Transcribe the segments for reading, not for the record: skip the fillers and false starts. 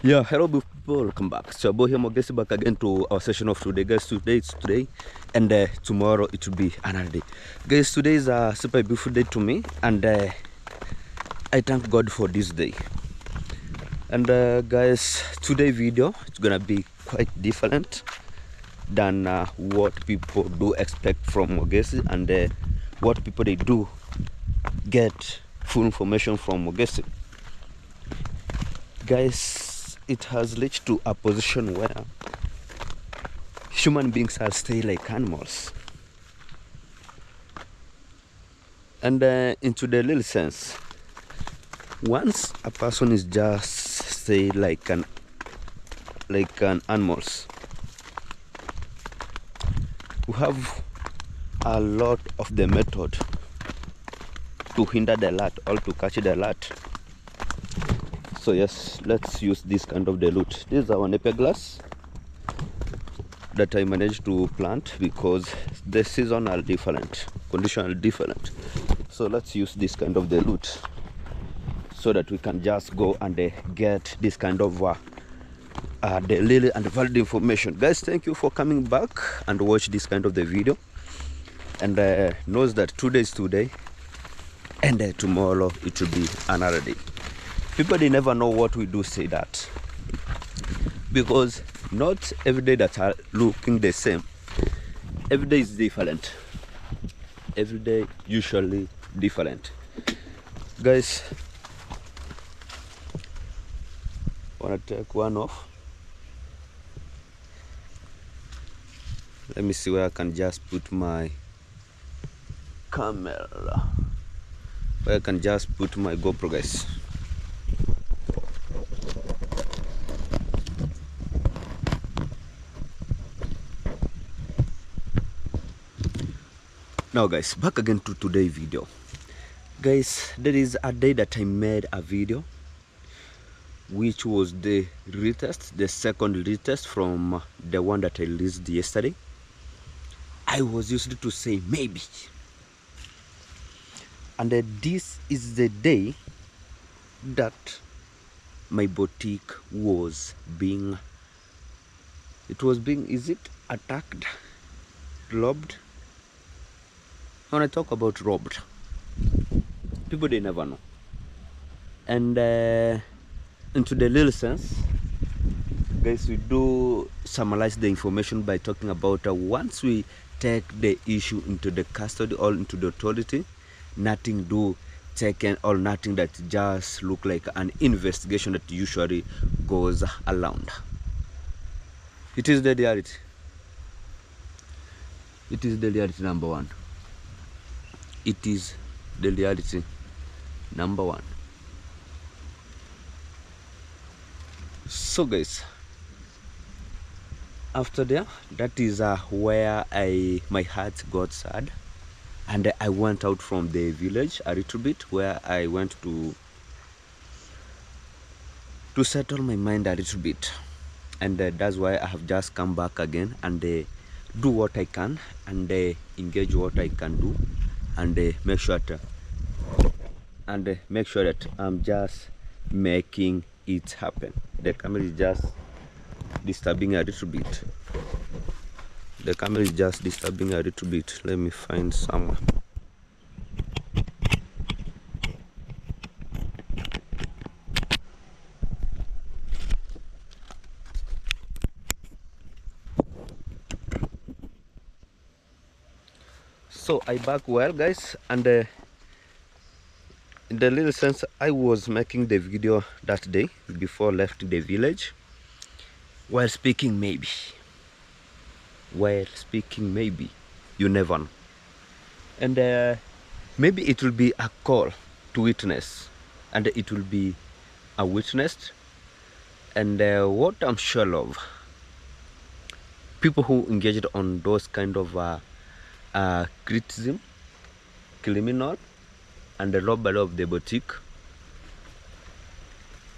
Yeah, hello people, welcome back. So boy here Mogesi back again to our session of today. Guys, today is today and tomorrow it will be another day. Guys, today is a super beautiful day to me and I thank God for this day. And guys, today video it's gonna be quite different than what people do expect from Mogesi and what people they do get full information from Mogesi. Guys, it has reached to a position where human beings are still like animals. And into the little sense, once a person is just say like an animals, we have a lot of the method to hinder the alert or to catch the alert. So yes, let's use this kind of the loot. This is our Napier glass that I managed to plant because the season are different, condition are different. So let's use this kind of the loot so that we can just go and get this kind of the little and valid information. Guys, thank you for coming back and watch this kind of the video, and knows that today is today and tomorrow it will be another day. People, they never know what we do say that, because not every day that are looking the same. Every day is different. Every day usually different. Guys, wanna take one off? Let me see where I can just put my camera, where I can just put my GoPro, guys. Now guys, back again to today's video. Guys, there is a day that I made a video which was the retest, the second retest from the one that I released yesterday. I was used to say maybe, and this is the day that my boutique was being, is it attacked, robbed? When I talk about robbed, people, they never know. And into the little sense, guys, we do summarize the information by talking about once we take the issue into the custody or into the authority, nothing do taken or nothing that just look like an investigation that usually goes around. It is the reality. It is the reality number one. It is the reality number one. So guys, after that is where my heart got sad, and I went out from the village a little bit, where I went to settle my mind a little bit, and that's why I have just come back again and do what I can and engage what I can do, and make sure that I'm just making it happen. The camera is just disturbing a little bit. The camera is just disturbing a little bit. Let me find somewhere. So I back well, guys, and in the little sense, I was making the video that day before left the village, while speaking maybe, you never know. And maybe it will be a call to witness, and it will be a witness. And what I'm sure of, people who engaged on those kind of criticism, criminal, and the robbery of the boutique,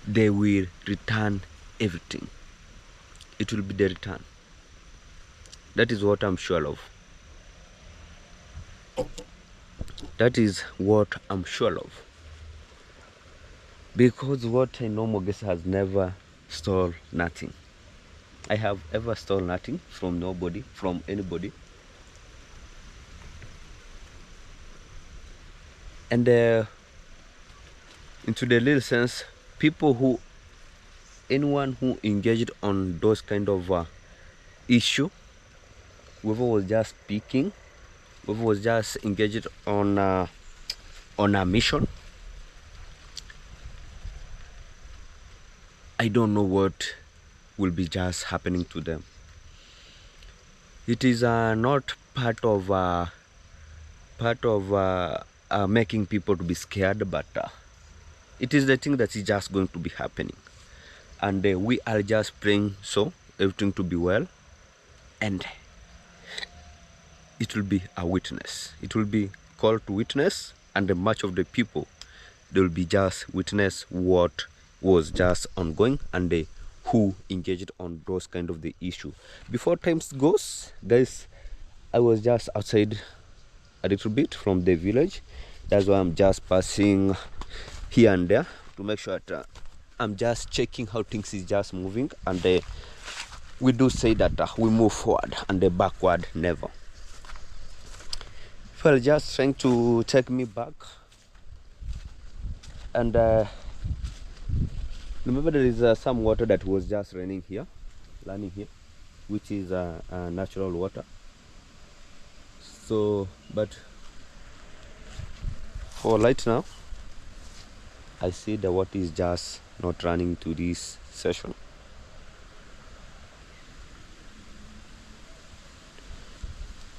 they will return everything. It will be the return. That is what I'm sure of. That is what I'm sure of. Because what I know, Mogesi has never stole nothing. I have ever stole nothing from nobody, from anybody. And into the little sense, anyone who engaged on those kind of issue, whoever was just speaking, whoever was just engaged on a mission, I don't know what will be just happening to them. It is not part of making people to be scared, but it is the thing that is just going to be happening, and we are just praying so everything to be well, and it will be a witness. It will be called to witness, and much of the people, they will be just witness what was just ongoing, and who engaged on those kind of the issue. Before times goes, guys, I was just outside a little bit from the village. That's why I'm just passing here and there to make sure that I'm just checking how things is just moving, and we do say that we move forward and backward never. Well, just trying to take me back, and remember there is some water that was just running here, which is natural water. So, but for right now, I see the water is just not running to this session.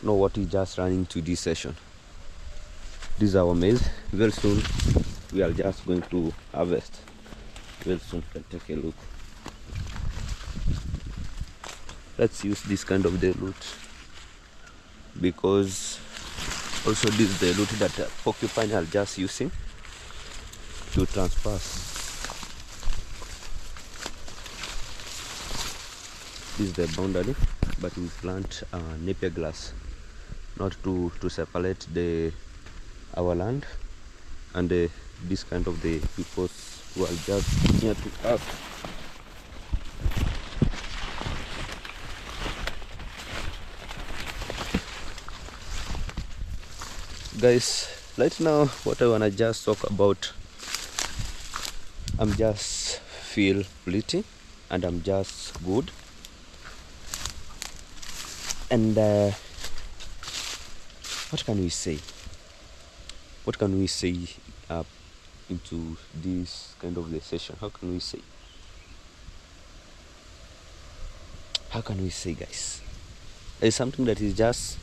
No water is just running to this session. This is our maize. Very soon we are just going to harvest. Very soon. Let's take a look. Let's use this kind of the route, because also this is the route that porcupine are just using to transpass. This is the boundary, but we plant napier grass, not to separate our land and this kind of the people who are just near to us. Guys, right now what I wanna just talk about, I'm just feel pretty and I'm just good, and what can we say? What can we say into this kind of the session? How can we say? How can we say, guys? There's something that is just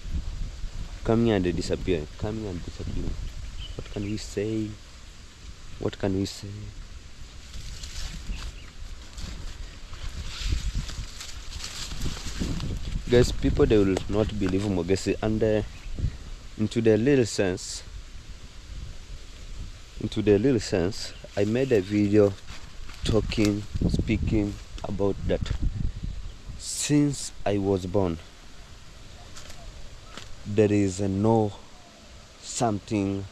coming and disappearing, coming and disappearing. What can we say? What can we say? Guys, people, they will not believe Mogesi, and into the little sense, I made a video speaking about that. Since I was born, there is no something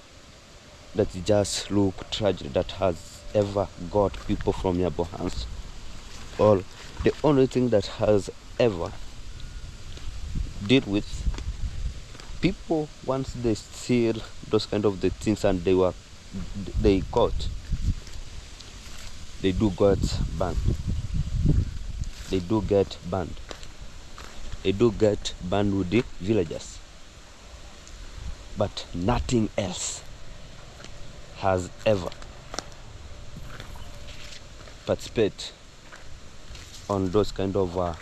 that just look tragic that has ever got people from your hands. Or the only thing that has ever deal with people, once they steal those kind of the things and they caught, they do get banned. They do get banned. They do get banned with the villagers. But nothing else has ever participate on those kind of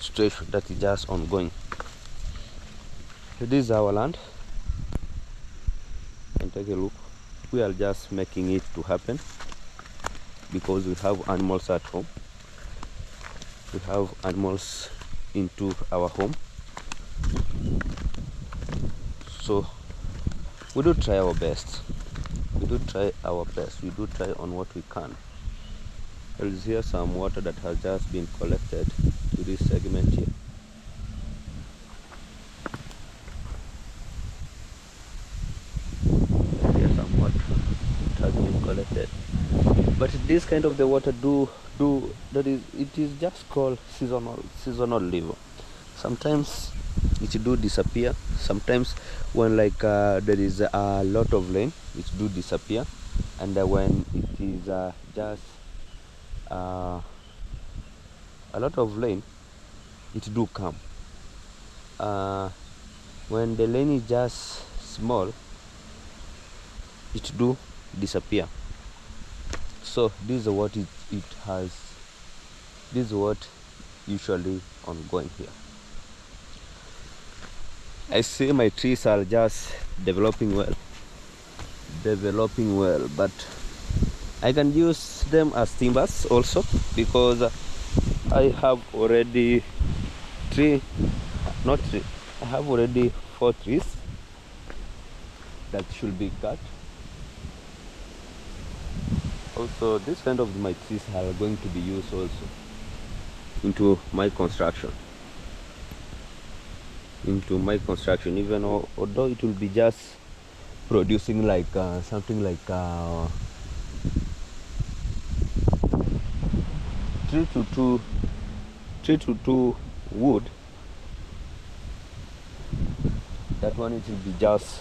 situation that is just ongoing. So this is our land, and take a look. We are just making it to happen because we have animals at home. We have animals into our home, so we do try our best. We do try on what we can. There is here some water that has just been collected to this segment here. Here's some water that has been collected. But this kind of the water it is just called seasonal level. Sometimes it do disappear. Sometimes when like there is a lot of rain, it do disappear. And when it is just uh, a lot of rain, it do come. When the rain is just small, it do disappear. So this is what it has. This is what usually ongoing here. I see my trees are just developing well, but I can use them as timbers also, because I have already I have already 4 trees that should be cut. Also, this kind of my trees are going to be used also into my construction. Even although it will be just producing like something like 3 to 2 wood. That one, it will be just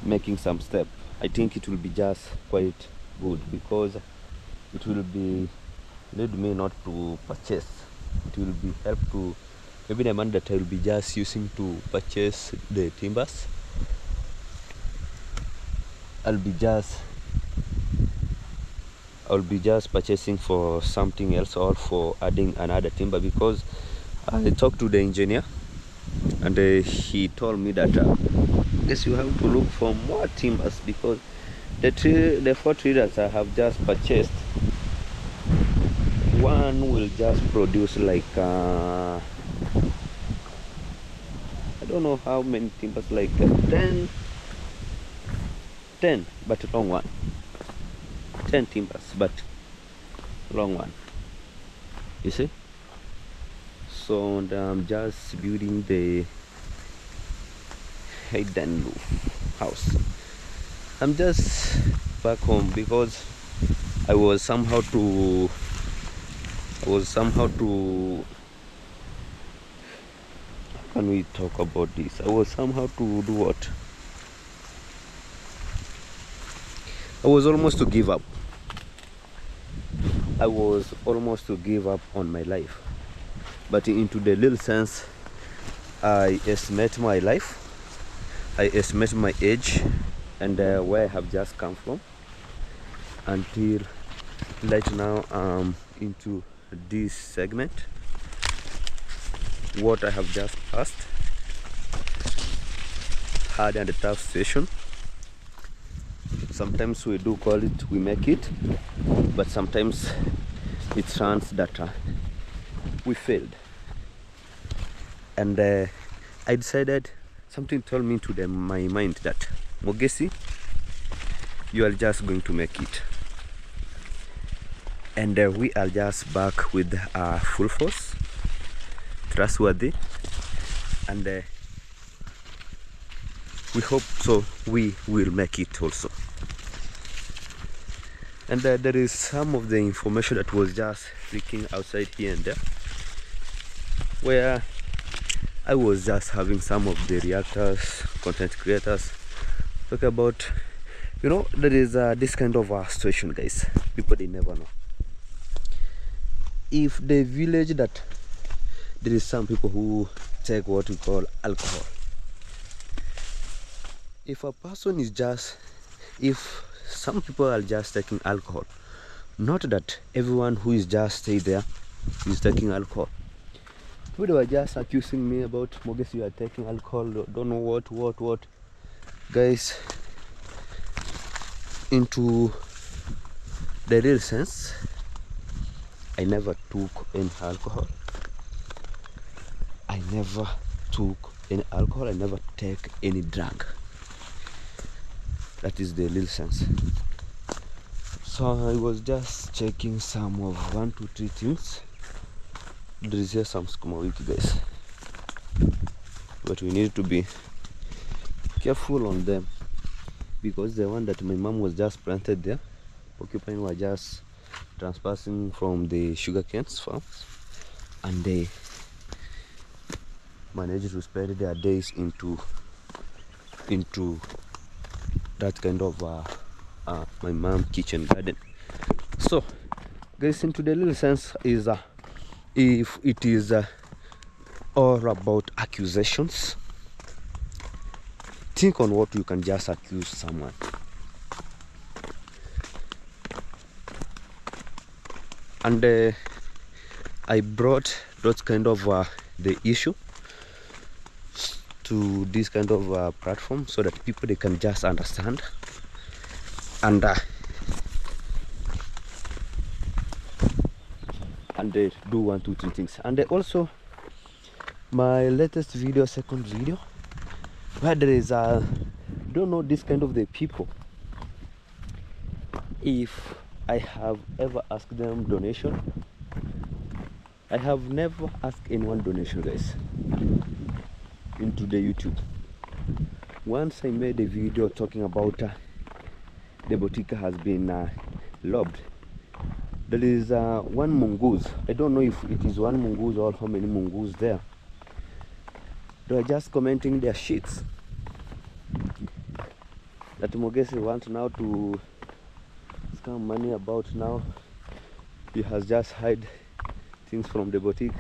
making some step. I think it will be just quite good, because it will be lead me not to purchase. It will be help to maybe the money that I will be just using to purchase the timbers. I'll be just purchasing for something else, or for adding another timber, because I talked to the engineer and he told me that yes, you have to look for more timbers, because the 4 trees that I have just purchased, one will just produce like I don't know how many timbers, like 10, but long one. 10 timbers, but long one, you see. So I'm just building the hidden roof house. I'm just back home because I was somehow to how can we talk about this? I was somehow to do what? I was almost to give up. I was almost to give up on my life. But into the little sense, I estimate my life, I estimate my age, and where I have just come from, until right now into this segment, what I have just passed, hard and tough session. Sometimes we do call it we make it, but sometimes it sounds that we failed. And I decided, something told me to my mind that Mogesi, you are just going to make it. And we are just back with full force, trustworthy, and we hope so we will make it also. And there is some of the information that was just leaking outside here and there, where I was just having some of the reactors, content creators talk about, there is this kind of situation, guys. People, they never know. If the village that there is some people who take what we call alcohol. If a person is if some people are just taking alcohol, not that everyone who is just stay there is taking alcohol. People were just accusing me about, Mogesi, you are taking alcohol, don't know what. Guys, into the real sense, I never took any alcohol. I never take any drug. That is the real sense. So I was just checking some of 1, 2, 3 things. There is here some skuma wiki, guys, but we need to be careful on them, because the one that my mom was just planted there, porcupine were just trespassing from the sugarcane farms, and they managed to spend their days into that kind of my mom's kitchen garden. So guys, into the little sense is if it is all about accusations, think on what you can just accuse someone. And I brought those kind of the issue to this kind of platform so that people, they can just understand and they do 1, 2, 3 things. And also my latest video, second video, where there is don't know this kind of the people, if I have ever asked them donation. I have never asked anyone donation, guys, into the YouTube. Once I made a video talking about the Botika has been lobbed. There is one mongoose. I don't know if it is one mongoose or how many mongoose there. They are just commenting their shits that Mogesi wants now to scam money about. Now he has just hide things from the boutique.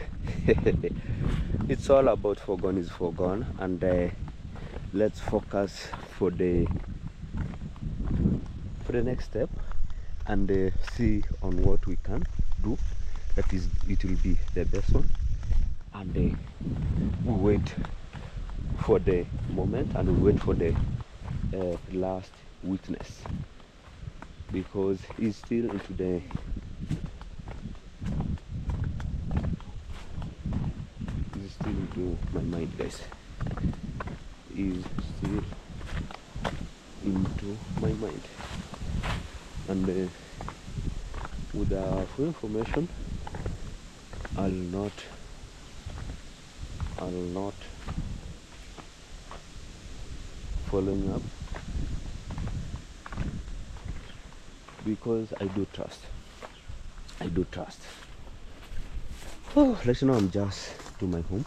It's all about foregone is foregone, and let's focus for the next step, and see on what we can do. That is, it will be the best one, and we wait for the moment, and we wait for the last witness, because he's still into the into my mind, guys. Is still into my mind, and with full information, I'll not following up, because I do trust. Oh, let's know I'm just to my home.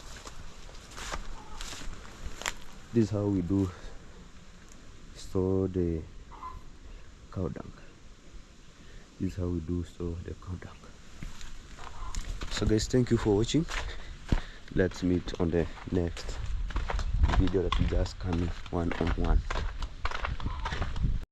This is how we do store the cow dung. This is how we do store the cow dung. So guys, thank you for watching. Let's meet on the next video that is just coming one on one.